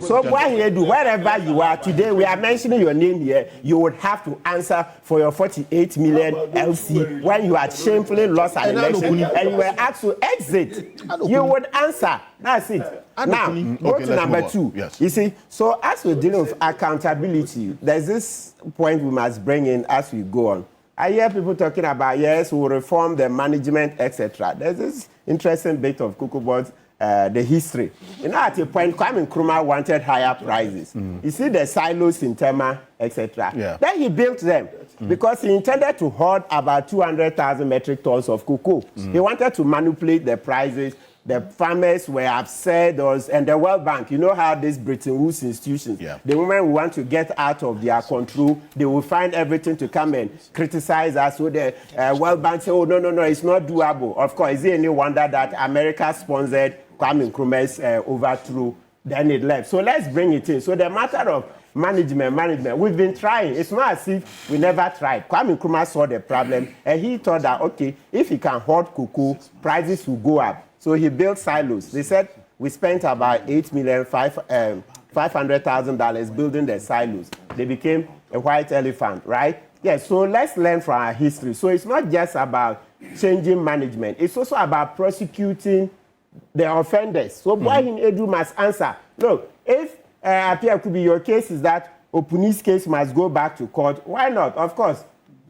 So Boahen, wherever you are today, we are mentioning your name here. You would have to answer for your 48 million LC when you had shamefully lost an election and you were asked to exit. You would answer. That's it. Now, go to number 2. Yes. You see, so as we're dealing with accountability, there's this point we must bring in as we go on. I hear people talking about, yes, we'll reform the management, etc. There's this interesting bit of COCOBOD. The history. You know, at a point, Kwame Nkrumah wanted higher prices. You see the silos in Tema, etc. Yeah. Then he built them because he intended to hoard about 200,000 metric tons of cocoa. He wanted to manipulate the prices. The farmers were upset, and the World Bank, you know how these Bretton Woods institutions, the moment we want to get out of their control, they will find everything to come and criticize us. So the World Bank say, oh, no, it's not doable. Of course, is it any wonder that America sponsored Kwame Nkrumah's overthrow, then it left. So let's bring it in. So the matter of management, we've been trying. It's not as if we never tried. Kwame Nkrumah saw the problem, and he thought that, okay, if he can hoard cocoa, prices will go up. So he built silos. They said we spent about $8,500,000 building the silos. They became a white elephant, right? Yes, so let's learn from our history. So it's not just about changing management. It's also about prosecuting the offenders. So Boahen Edu must answer. Look, if Apia could be your case is that Opuni's case must go back to court, why not? Of course,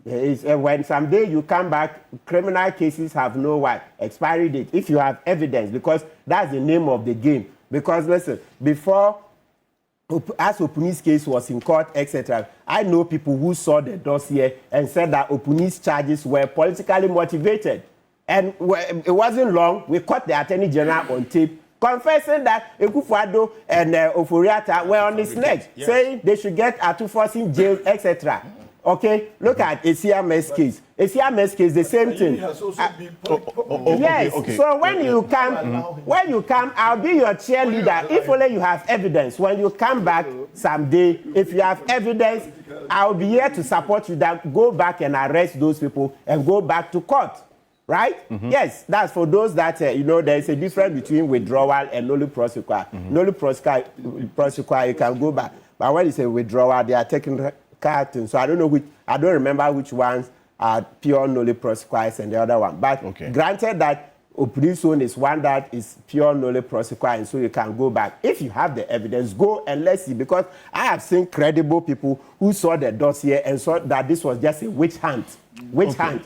when someday you come back, criminal cases have no expiry date. If you have evidence, because that's the name of the game. Because listen, before, as Opuni's case was in court, etc., I know people who saw the dossier and said that Opuni's charges were politically motivated. And it wasn't long, we caught the Attorney General on tape confessing that Ekufuado and Oforiata were on his neck, saying they should get Atufosin jailed, etc. Okay, look at ACMS case. ACMS case, the same thing. Yes. Okay. So when you come, I'll be your cheerleader if only you have evidence. When you come back someday, if you have evidence, I'll be here to support you. That go back and arrest those people and go back to court. Right? Yes, that's for those that, there is a difference between withdrawal and nulli prosequi. Nulli prosequi, you can go back. But when you say withdrawal, they are taking carton. So I don't remember which ones are pure nulli prosequi and the other one. But granted that Opuni's own is one that is pure nulli prosequi, and so you can go back. If you have the evidence, go and let's see. Because I have seen credible people who saw the dossier and saw that this was just a witch hunt.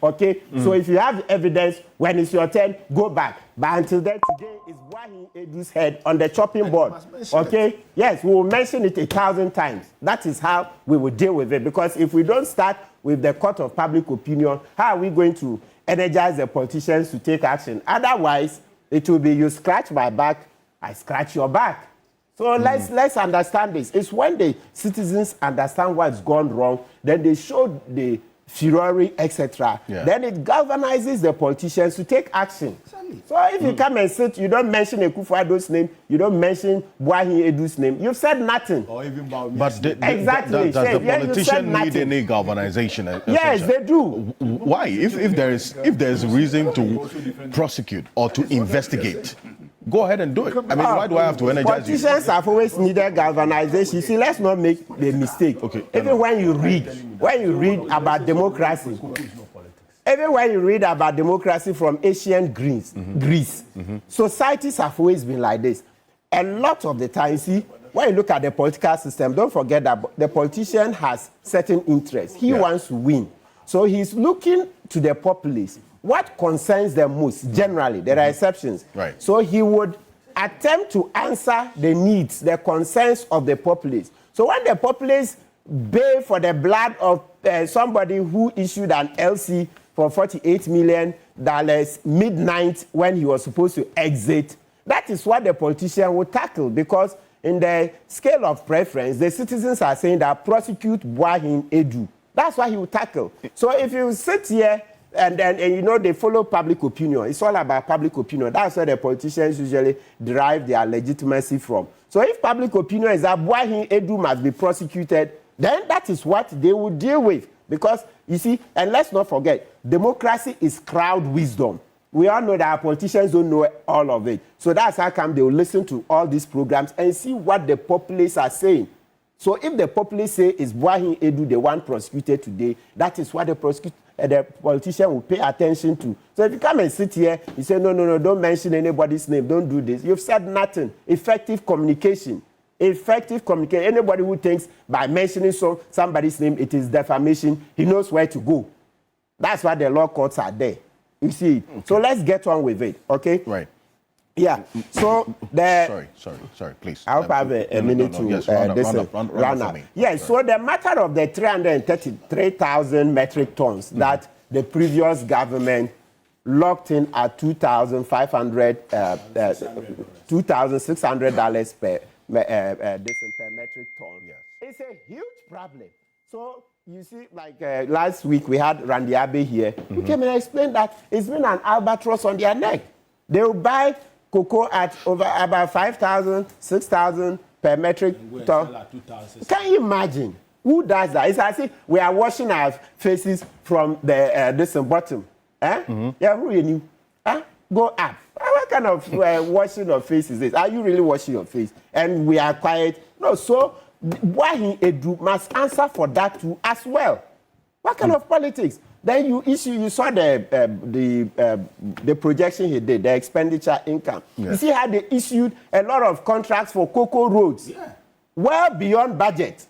Okay? So if you have evidence, when it's your turn, go back. But until then, today is Boahen Edu's head on the chopping board. Okay? Yes, we will mention it 1,000 times. That is how we will deal with it. Because if we don't start with the court of public opinion, how are we going to energize the politicians to take action? Otherwise, it will be you scratch my back, I scratch your back. So let's understand this. It's when the citizens understand what's gone wrong, then they show the furore, etc. Then it galvanizes the politicians to take action. So if you come and sit, you don't mention Ekufuado's name, you don't mention Boahen Edu's name, you've said nothing. Or even but exactly. Does the politician need any galvanization? Yes, they do. Why? If there is reason to prosecute or to investigate, go ahead and do it. I mean, why do I have to energize you? Politicians have always needed galvanization. See, let's not make the mistake. Even when you read about democracy, even when you read about democracy from ancient Greece, societies have always been like this. A lot of the time, see, when you look at the political system, don't forget that the politician has certain interests. He wants to win. So he's looking to the populace. What concerns them most, generally, there are exceptions. Right. So he would attempt to answer the needs, the concerns of the populace. So when the populace bay for the blood of somebody who issued an LC for $48 million midnight when he was supposed to exit, that is what the politician would tackle, because in the scale of preference, the citizens are saying that prosecute Boahen Edu. That's what he would tackle. So if you sit here and they follow public opinion, it's all about public opinion. That's where the politicians usually derive their legitimacy from. So if public opinion is that Boahen Edu must be prosecuted, then that is what they will deal with. Because, you see, and let's not forget, democracy is crowd wisdom. we all know that our politicians don't know all of it. So that's how come they will listen to all these programs and see what the populace are saying. So if the populace say is Boahen Kpebu the one prosecuted today, that is what the politician will pay attention to. So if you come and sit here, you say, no, don't mention anybody's name, don't do this. You've said nothing. Effective communication. Effective communication. Anybody who thinks by mentioning somebody's name, it is defamation, he knows where to go. That's why the law courts are there. You see. Okay. So let's get on with it, okay? Right. Yeah. So the sorry, please. I hope I have a minute to run up. Yes. So the matter of the 333,000 metric tons that the previous government locked in at $2,600 per metric ton. Yes. It's a huge problem. So you see, like last week we had Randy Abe here. He came and explained that it's been an albatross on their neck. They will buy cocoa at over about 5,000, 6,000 per metric ton. Can you imagine? Who does that? It's as if we are washing our faces from the bottom. Yeah, who you knew? Go up. What kind of washing of face is this? Are you really washing your face? And we are quiet. No, so Boahen Kpebu must answer for that too as well. What kind of politics? Then you saw the projection he did, the expenditure income. Yes. You see how they issued a lot of contracts for cocoa roads, well beyond budget.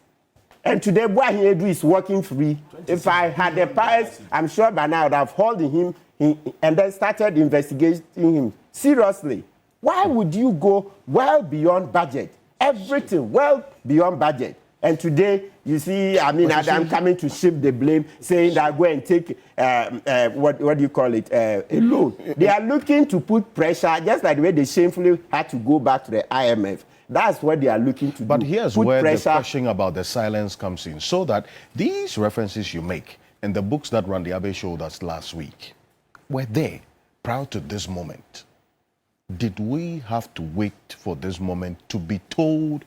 And today Boahen Kpebu is working free. If I had the powers, I'm sure by now I would have held him and then started investigating him seriously. Why would you go well beyond budget? Everything well beyond budget. And today, you see, I'm coming to shift the blame, saying that go and take, what do you call it, a loan. They are looking to put pressure, just like the way they shamefully had to go back to the IMF. That's what they are looking to do. But here's where the question about the silence comes in. So that these references you make and the books that Randy Abe showed us last week were there prior to this moment. Did we have to wait for this moment to be told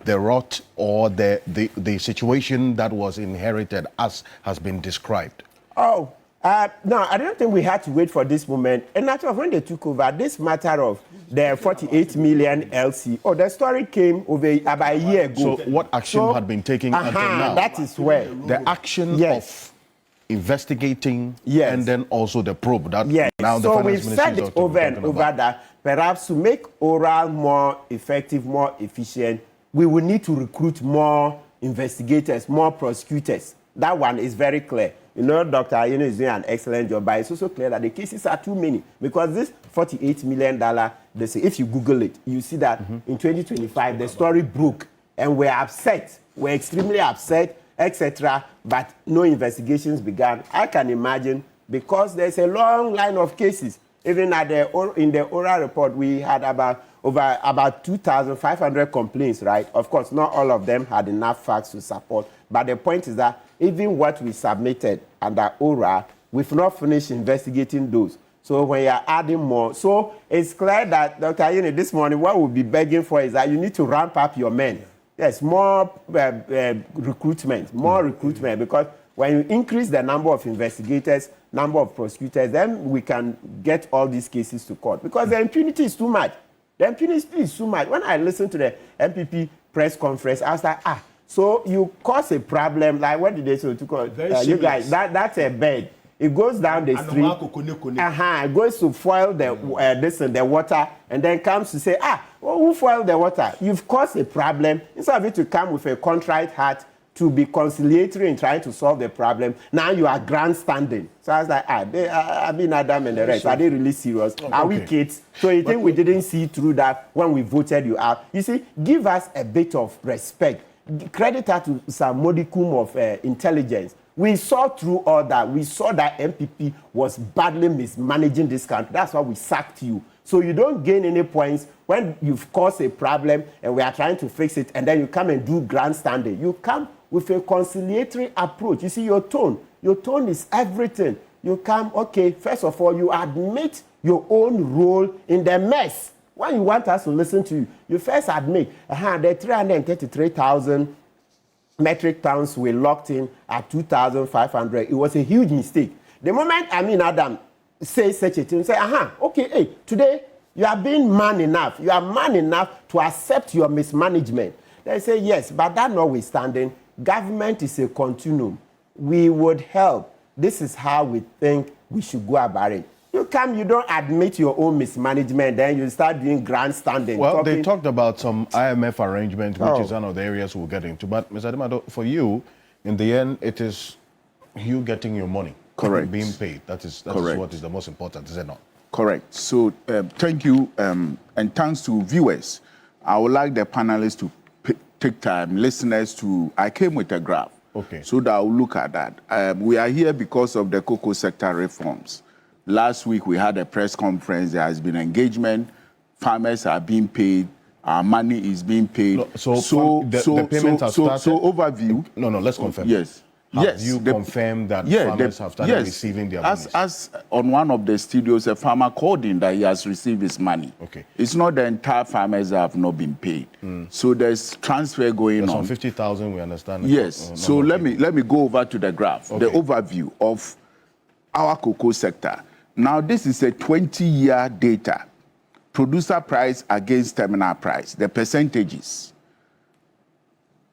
the rot or the situation that was inherited as has been described? No, I don't think we had to wait for this moment. And naturally, when they took over, this matter of the 48 million LC, the story came over about a year ago. So what action had been taken until now? That is where. The action of investigating and then also the probe. That now the so we've said it over and over that perhaps to make oral more effective, more efficient, we will need to recruit more investigators, more prosecutors. That one is very clear. You know, Dr. Ayeno is doing an excellent job, but it's also clear that the cases are too many. Because this $48 million, they say, if you Google it, you see that in 2025, the story broke. And we're upset. We're extremely upset, etc. But no investigations began. I can imagine, because there's a long line of cases. Even in the oral report, we had about 2,500 complaints, right? Of course, not all of them had enough facts to support. But the point is that even what we submitted under oral, we've not finished investigating those. So when you're adding more, so it's clear that, Dr. Ayeno, this morning, what we'll be begging for is that you need to ramp up your men. Yes, more recruitment, because when you increase the number of investigators, number of prosecutors, then we can get all these cases to court. Because the impunity is too much. The impunity is too much. When I listened to the NPP press conference, I was like, so you cause a problem, like what did they say to call you guys? That's a bed. It goes down the street. It goes to foil the water, and then comes to say, who foiled the water? You've caused a problem. Instead of it to come with a contrite heart to be conciliatory in trying to solve the problem, now you are grandstanding. So I was like, Adam and the rest, are they really serious? Are we kids? So you think we didn't see through that when we voted you out? You see, give us a bit of respect. Credit her to some modicum of intelligence. We saw through all that. We saw that NPP was badly mismanaging this country. That's why we sacked you. So you don't gain any points when you've caused a problem and we are trying to fix it, and then you come and do grandstanding. You come with a conciliatory approach. You see, your tone is everything. You come, okay, first of all, you admit your own role in the mess. When you want us to listen to you, you first admit, the 333,000 metric tons were locked in at 2,500. It was a huge mistake. The moment Adam say such a thing. Say, okay, hey, today you are being man enough. You are man enough to accept your mismanagement. They say, yes, but that notwithstanding, government is a continuum. We would help. This is how we think we should go about it. You don't admit your own mismanagement, then you start doing grandstanding. Well, they talked about some IMF arrangement, which is one of the areas we'll get into. But, Mr. Ademado, for you, in the end, it is you getting your money. Correct. Being paid. That is what is the most important, is it not? Correct. So, thank you, and thanks to viewers. I would like the panelists to take time, listeners to, I came with a graph. Okay. So that I'll look at that. We are here because of the cocoa sector reforms. Last week, we had a press conference. There has been engagement. Farmers are being paid. Our money is being paid. No, the payments have started? So overview. No, let's confirm. Yes. Have you confirmed that farmers have started receiving their money? As on one of the studios, a farmer called in that he has received his money. Okay. It's not the entire farmers that have not been paid. So there's transfer going on. Some 50,000, we understand. Yes. So let me go over to the graph, the overview of our cocoa sector. Now, this is a 20-year data. Producer price against terminal price, the percentages.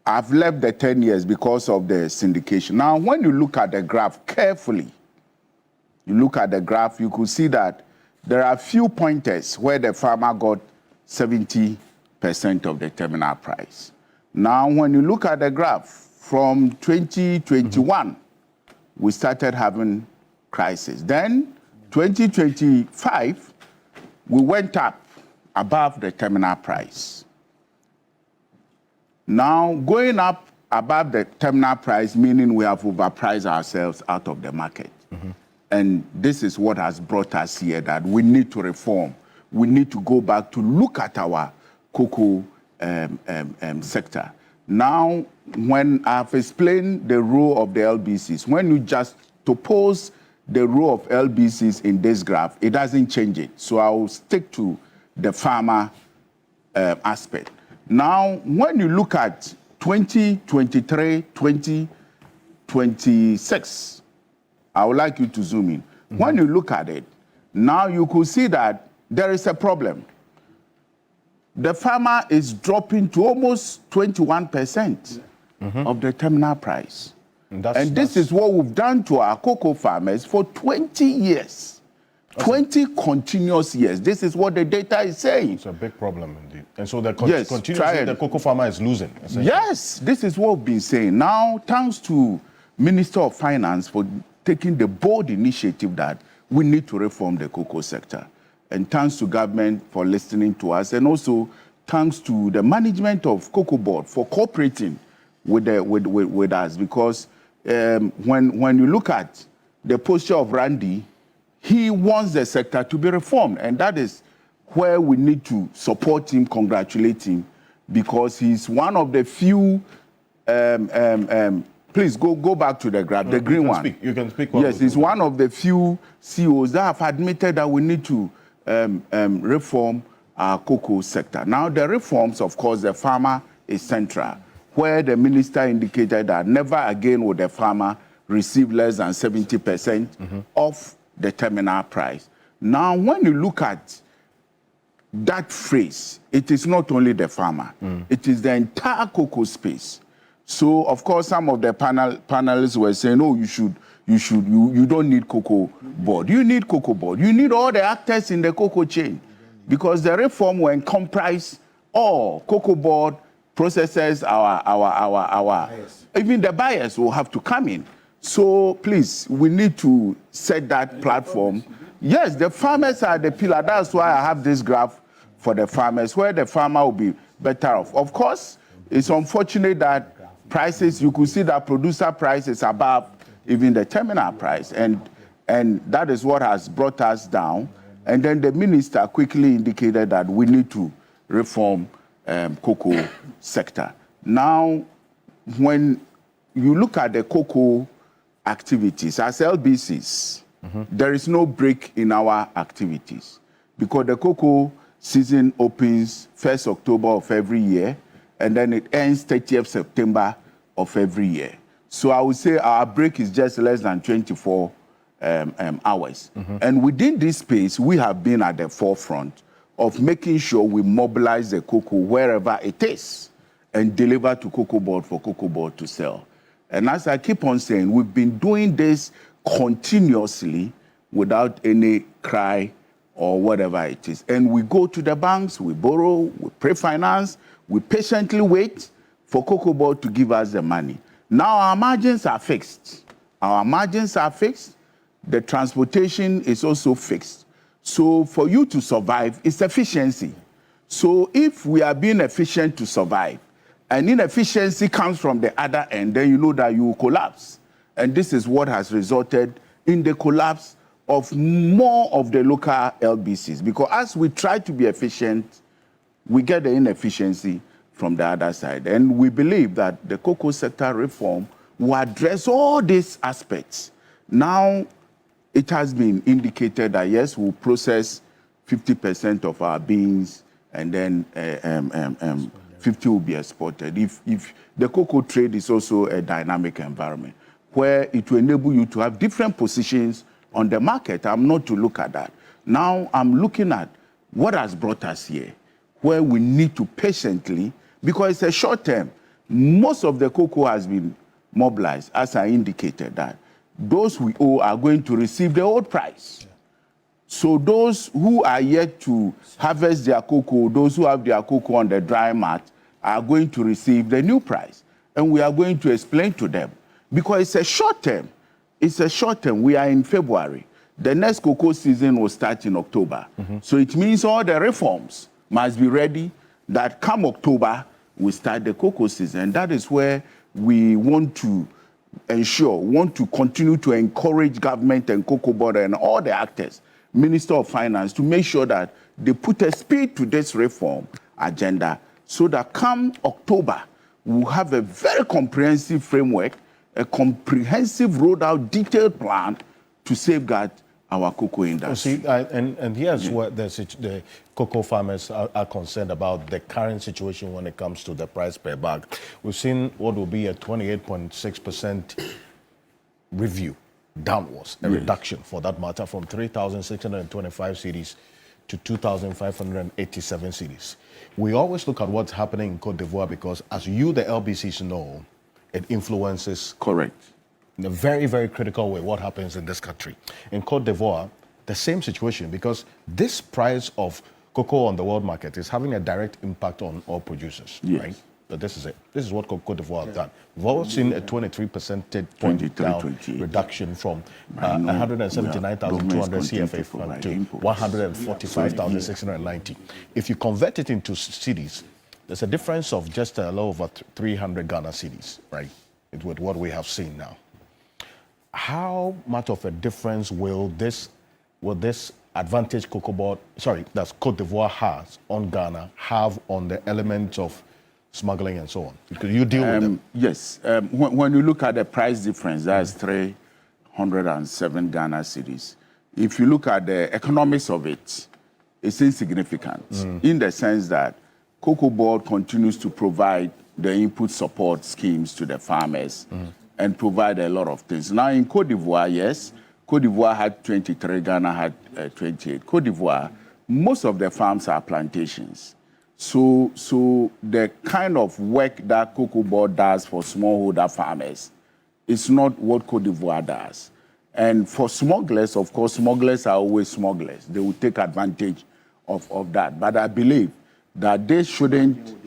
I've left the 10 years because of the syndication. Now, when you look at the graph carefully, you could see that there are few pointers where the farmer got 70% of the terminal price. Now, when you look at the graph, from 2021, we started having crisis. Then, 2025, we went up above the terminal price. Now, going up above the terminal price, meaning we have overpriced ourselves out of the market. And this is what has brought us here, that we need to reform. We need to go back to look at our cocoa sector. Now, when I've explained the role of the LBCs, when you just oppose the role of LBCs in this graph, it doesn't change it. So I will stick to the farmer aspect. Now, when you look at 2023, 2026, I would like you to zoom in. When you look at it, now you could see that there is a problem. The farmer is dropping to almost 21% of the terminal price. And this is what we've done to our cocoa farmers for 20 years. 20 continuous years. This is what the data is saying. It's a big problem indeed. And so the the cocoa farmer is losing. Yes, this is what we've been saying. Now, thanks to Minister of Finance for taking the bold initiative that we need to reform the cocoa sector. And thanks to government for listening to us. And also thanks to the management of COCOBOD for cooperating with us. Because when you look at the posture of Randy, he wants the sector to be reformed, and that is where we need to support him, congratulate him, because he's one of the few. Please go back to the graph, the green one. You can speak. Yes, he's one of the few CEOs that have admitted that we need to reform our cocoa sector. Now, the reforms, of course, the farmer is central, where the minister indicated that never again would the farmer receive less than 70% of the terminal price. Now, when you look at that phrase, it is not only the farmer, it is the entire cocoa space. So, of course, some of the panelists were saying, oh, you don't need COCOBOD. You need COCOBOD. You need all the actors in the cocoa chain, because the reform will encompass all COCOBOD processors, even the buyers will have to come in. So please, we need to set that platform. Yes, the farmers are the pillar. That's why I have this graph for the farmers, where the farmer will be better off. Of course, it's unfortunate that prices, you could see that producer price is above even the terminal price. And that is what has brought us down. And then the minister quickly indicated that we need to reform cocoa sector. Now, when you look at the cocoa activities, as LBCs, there is no break in our activities, because the cocoa season opens 1st October of every year, and then it ends 30th September of every year. So I would say our break is just less than 24 hours. And within this space, we have been at the forefront of making sure we mobilize the cocoa wherever it is and deliver to COCOBOD for COCOBOD to sell. And as I keep on saying, we've been doing this continuously without any cry or whatever it is. And we go to the banks, we borrow, we pre-finance, we patiently wait for COCOBOD to give us the money. Now our margins are fixed. Our margins are fixed. The transportation is also fixed. So for you to survive, it's efficiency. So if we are being efficient to survive, and inefficiency comes from the other end, then you know that you will collapse. And this is what has resulted in the collapse of more of the local LBCs. Because as we try to be efficient, we get the inefficiency from the other side. And we believe that the cocoa sector reform will address all these aspects. Now, it has been indicated that, yes, we'll process 50% of our beans, and then 50 will be exported. If the cocoa trade is also a dynamic environment where it will enable you to have different positions on the market. I'm not to look at that. Now I'm looking at what has brought us here, where we need to patiently, because it's a short term. Most of the cocoa has been mobilized, as I indicated, that those we owe are going to receive the old price. Yeah. So those who are yet to harvest their cocoa, those who have their cocoa on the dry mat, are going to receive the new price. And we are going to explain to them. Because it's a short term. It's a short term. We are in February. The next cocoa season will start in October. So it means all the reforms must be ready that come October, we start the cocoa season. And that is where we want to ensure, want to continue to encourage government and COCOBOD and all the actors, Minister of Finance, to make sure that they put a speed to this reform agenda so that come October, we'll have a very comprehensive framework, a comprehensive rolled out detailed plan to safeguard our cocoa industry. See, and here's what the cocoa farmers are concerned about the current situation when it comes to the price per bag. We've seen what will be a 28.6% review downwards, a reduction for that matter, from 3,625 cedis to 2,587 cedis. We always look at what's happening in Cote d'Ivoire because, as you, the LBCs, know, it influences. Correct. In a very, very critical way what happens in this country. In Cote d'Ivoire, the same situation, because this price of cocoa on the world market is having a direct impact on all producers, right? So this is it. This is what Cote d'Ivoire have done. We've also seen a 23 percentage point down reduction from 179,200 CFA to 145,690. If you convert it into cedis, there's a difference of just a little over 300 Ghana cedis, right? With what we have seen now. How much of a difference will this advantage that's Cote d'Ivoire has on Ghana have on the elements of smuggling and so on? Because you deal with them. Yes. When you look at the price difference, that's 307 Ghana cedis. If you look at the economics of it, it's insignificant in the sense that COCOBOD continues to provide the input support schemes to the farmers and provide a lot of things. Now in Cote d'Ivoire, yes, Cote d'Ivoire had 23, Ghana had 28. Cote d'Ivoire, most of the farms are plantations. So the kind of work that COCOBOD does for smallholder farmers is not what Cote d'Ivoire does. And for smugglers, of course, smugglers are always smugglers. They will take advantage of that. But I believe that they shouldn't.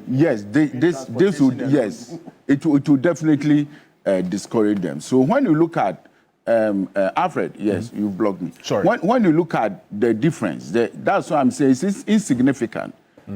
Yes, this would. Yes, it will definitely discourage them. So when you look at Alfred, yes, you blocked me. Sorry. When you look at the difference, that's what I'm saying. It's insignificant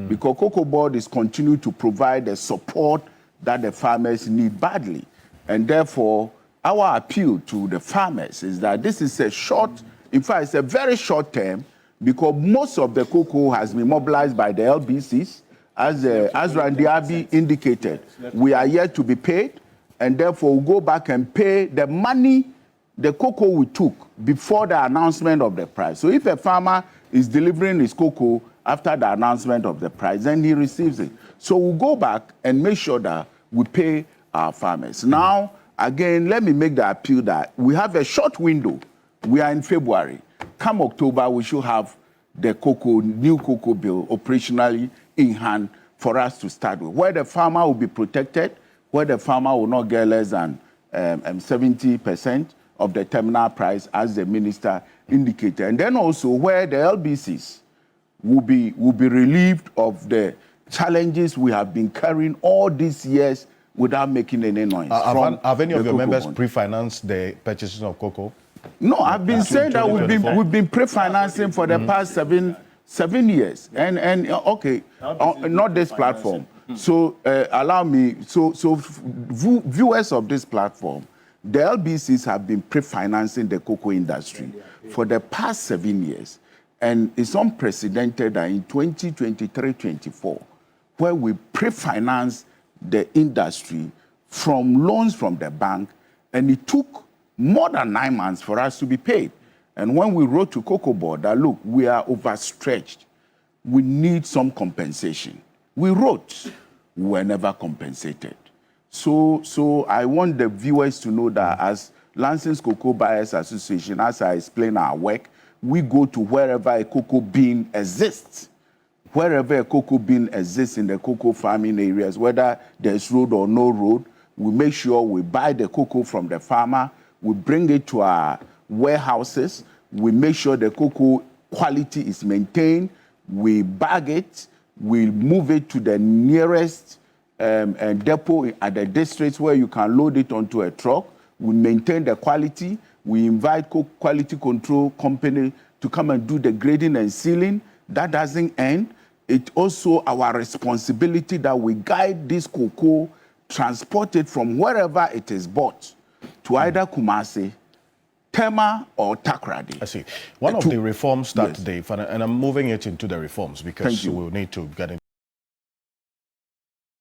because COCOBOD is continuing to provide the support that the farmers need badly, and therefore our appeal to the farmers is that this is a short. In fact, it's a very short term because most of the cocoa has been mobilized by the LBCs. As Randy Abbey indicated, we are yet to be paid, and therefore we'll go back and pay the money, the cocoa we took before the announcement of the price. So if a farmer is delivering his cocoa after the announcement of the price, then he receives it. So we'll go back and make sure that we pay our farmers. Now, again, let me make the appeal that we have a short window to pay the farmers. We have a short window to pay the farmers. And therefore, we will go back and make sure that we pay our farmers. Now, again, let me make the appeal that we have a short window to pay the farmers. We have a short window to pay the farmers. We have a short window We are in February. Come October, we should have the new cocoa bill operationally in hand for us to start with, where the farmer will be protected, where the farmer will not get less than 70% of the terminal price, as the minister indicated. And then also where the LBCs will be relieved of the challenges we have been carrying all these years without making any noise. Have any of your members pre-financed the purchases of cocoa? No, I've been saying that we've been pre-financing for the past seven years, and okay, not this platform. So allow me. So viewers of this platform, the LBCs have been pre-financing the cocoa industry for the past 7 years, and it's unprecedented that in 2023-24, where we pre-financed the industry from loans from the bank, and it took more than 9 months for us to be paid. And when we wrote to COCOBOD that, look, we are overstretched, we need some compensation, we wrote, we were never compensated. So I want the viewers to know that as Lansing's Cocoa Buyers Association, as I explain our work, we go to wherever a cocoa bean exists. Wherever a cocoa bean exists in the cocoa farming areas, whether there's road or no road, we make sure we buy the cocoa from the farmer, we bring it to our warehouses, we make sure the cocoa quality is maintained, we bag it, we move it to the nearest depot at the districts where you can load it onto a truck, we maintain the quality, we invite quality control company to come and do the grading and sealing. That doesn't end. It's also our responsibility that we guide this cocoa, transport it from wherever it is bought to either Kumasi, Tema, or Takrady. I see. One of the reforms that and I'm moving it into the reforms because we'll need to get into